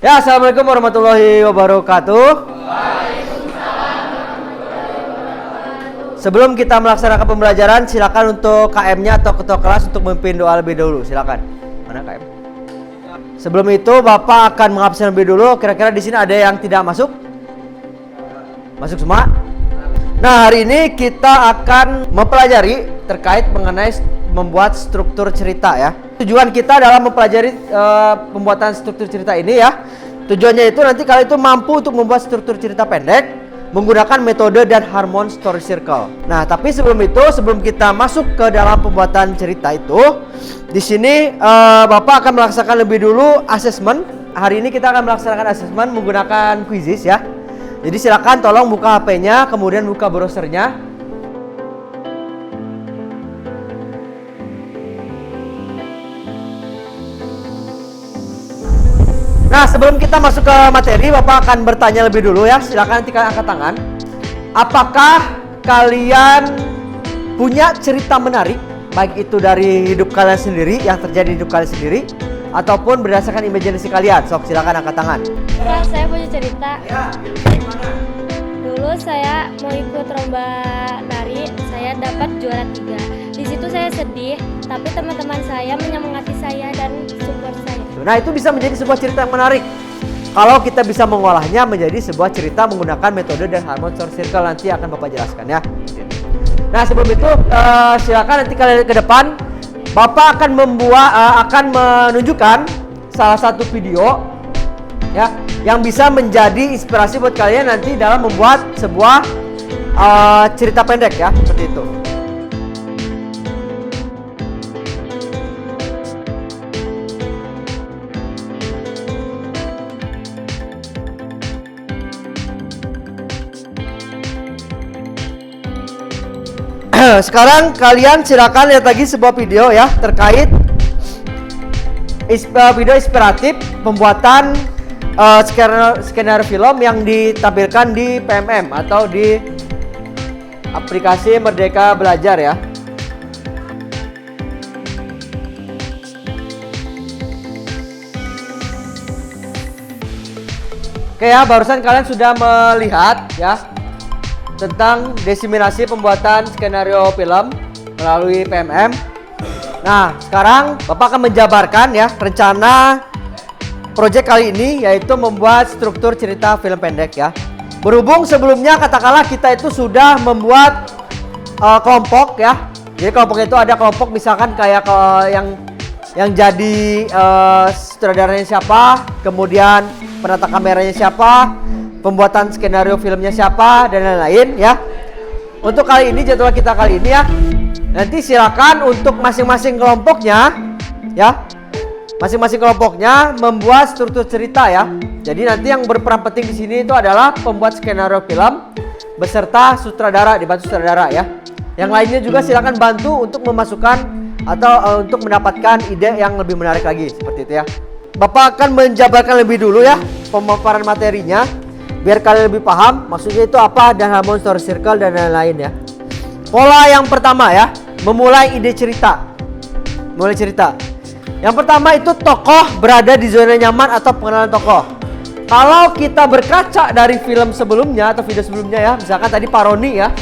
Ya, assalamualaikum warahmatullahi wabarakatuh. Sebelum kita melaksanakan pembelajaran, silakan untuk KM-nya atau ketua kelas untuk memimpin doa lebih dahulu. Silakan. Mana KM? Sebelum itu, Bapak akan mengabsen lebih dulu. Kira-kira di sini ada yang tidak masuk? Masuk semua? Nah, hari ini kita akan mempelajari terkait mengenai membuat struktur cerita ya. Tujuan kita dalam mempelajari pembuatan struktur cerita ini ya. Tujuannya itu nanti kalian itu mampu untuk membuat struktur cerita pendek menggunakan metode dan Harmon Story Circle. Nah, tapi sebelum itu, sebelum kita masuk ke dalam pembuatan cerita itu, di sini Bapak akan melaksanakan lebih dulu asesmen. Hari ini kita akan melaksanakan asesmen menggunakan quizzes ya. Jadi silakan tolong buka HP-nya, kemudian buka browsernya. Nah, sebelum kita masuk ke materi, Bapak akan bertanya lebih dulu ya. Silakan nanti kalian angkat tangan. Apakah kalian punya cerita menarik, baik itu dari hidup kalian sendiri, yang terjadi di hidup kalian sendiri, ataupun berdasarkan imajinasi kalian? Sok, silakan angkat tangan. Kak, saya punya cerita. Ya, gimana? Dulu saya mau ikut lomba nari, saya dapat juara 3. Di situ saya sedih, tapi teman-teman saya menyemangati saya dan support saya. Nah, itu bisa menjadi sebuah cerita yang menarik kalau kita bisa mengolahnya menjadi sebuah cerita menggunakan metode dan Harmon Story Circle. Nanti akan Bapak jelaskan ya. Nah, sebelum itu silakan nanti kalian ke depan. Bapak akan akan menunjukkan salah satu video ya yang bisa menjadi inspirasi buat kalian nanti dalam membuat sebuah cerita pendek ya, seperti itu. Sekarang kalian silakan lihat lagi sebuah video ya terkait video inspiratif pembuatan skenario film yang ditampilkan di PMM atau di aplikasi Merdeka Belajar ya. Oke ya, barusan kalian sudah melihat ya tentang diseminasi pembuatan skenario film melalui PMM. Nah, sekarang Bapak akan menjabarkan ya rencana proyek kali ini, yaitu membuat struktur cerita film pendek ya. Berhubung sebelumnya katakanlah kita itu sudah membuat kelompok ya. Jadi kelompok itu ada kelompok misalkan kayak yang jadi sutradaranya siapa, kemudian penata kameranya siapa, pembuatan skenario filmnya siapa, dan lain-lain ya. Untuk kali ini, jadwal kita kali ini ya, nanti silakan untuk masing-masing kelompoknya ya, masing-masing kelompoknya membuat struktur cerita ya. Jadi nanti yang berperan penting di sini itu adalah pembuat skenario film beserta sutradara, dibantu sutradara ya. Yang lainnya juga silakan bantu untuk memasukkan atau untuk mendapatkan ide yang lebih menarik lagi, seperti itu ya. Bapak akan menjabarkan lebih dulu ya pemaparan materinya, biar kalian lebih paham maksudnya itu apa dan Harmon Story Circle dan lain-lain ya. Pola yang pertama ya, memulai ide cerita. Mulai cerita. Yang pertama itu tokoh berada di zona nyaman atau pengenalan tokoh. Kalau kita berkaca dari film sebelumnya atau video sebelumnya ya, misalkan tadi Paroni ya.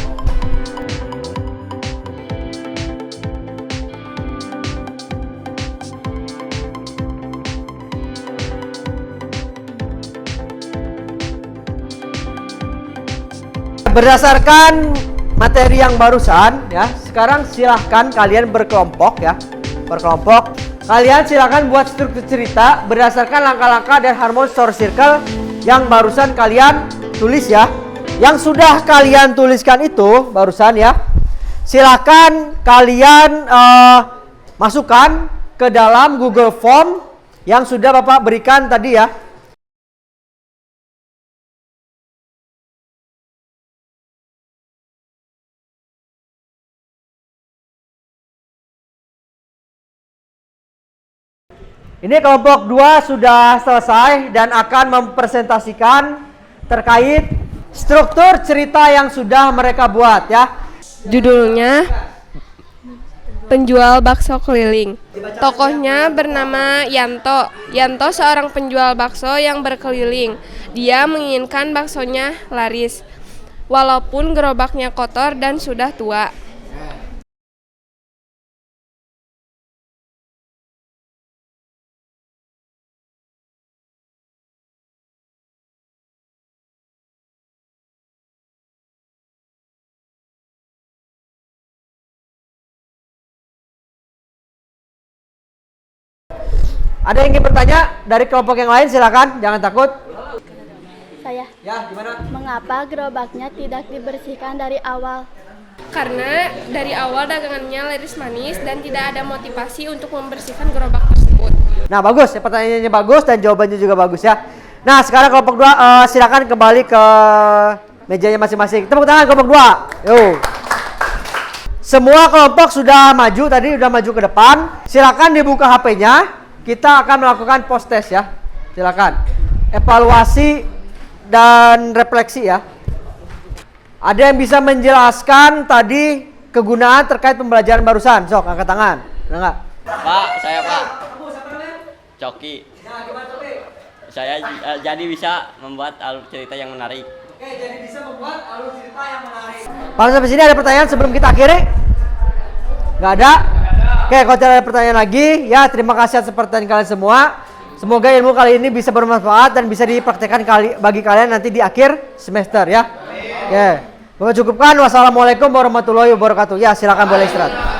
Berdasarkan materi yang barusan ya, sekarang silahkan kalian berkelompok ya. Berkelompok. Kalian silahkan buat struktur cerita berdasarkan langkah-langkah dan Harmon Story Circle yang barusan kalian tulis ya. Yang sudah kalian tuliskan itu barusan ya, silahkan kalian masukkan ke dalam Google Form yang sudah Bapak berikan tadi ya. Ini kelompok 2 sudah selesai dan akan mempresentasikan terkait struktur cerita yang sudah mereka buat ya. Judulnya penjual bakso keliling. Tokohnya bernama Yanto. Yanto seorang penjual bakso yang berkeliling. Dia menginginkan baksonya laris, walaupun gerobaknya kotor dan sudah tua. Ada yang ingin bertanya dari kelompok yang lain, silakan, jangan takut. Saya, Ya, gimana? mengapa gerobaknya tidak dibersihkan dari awal? Karena dari awal dagangannya laris manis dan tidak ada motivasi untuk membersihkan gerobak tersebut. Nah, bagus, pertanyaannya bagus dan jawabannya juga bagus ya. Nah, sekarang kelompok 2 silakan kembali ke mejanya masing-masing. Tepuk tangan kelompok 2. Yuk. Semua kelompok sudah maju tadi, sudah maju ke depan. Silakan dibuka HP-nya. Kita akan melakukan post test ya. Silakan. Evaluasi dan refleksi ya. Ada yang bisa menjelaskan tadi kegunaan terkait pembelajaran barusan? Sok, angkat tangan. Ada nggak? Pak, saya Pak. Coki. Saya jadi bisa membuat alur cerita yang menarik. Oke, jadi bisa membuat alur cerita yang menarik. Pak, sampai sini ada pertanyaan sebelum kita akhiri? Nggak ada? Oke, kalau tidak ada pertanyaan lagi, ya terima kasih atas pertanyaan kalian semua. Semoga ilmu kali ini bisa bermanfaat dan bisa dipraktekkan bagi kalian nanti di akhir semester ya. Oke, cukupkan. Wassalamualaikum warahmatullahi wabarakatuh. Ya, silakan boleh istirahat.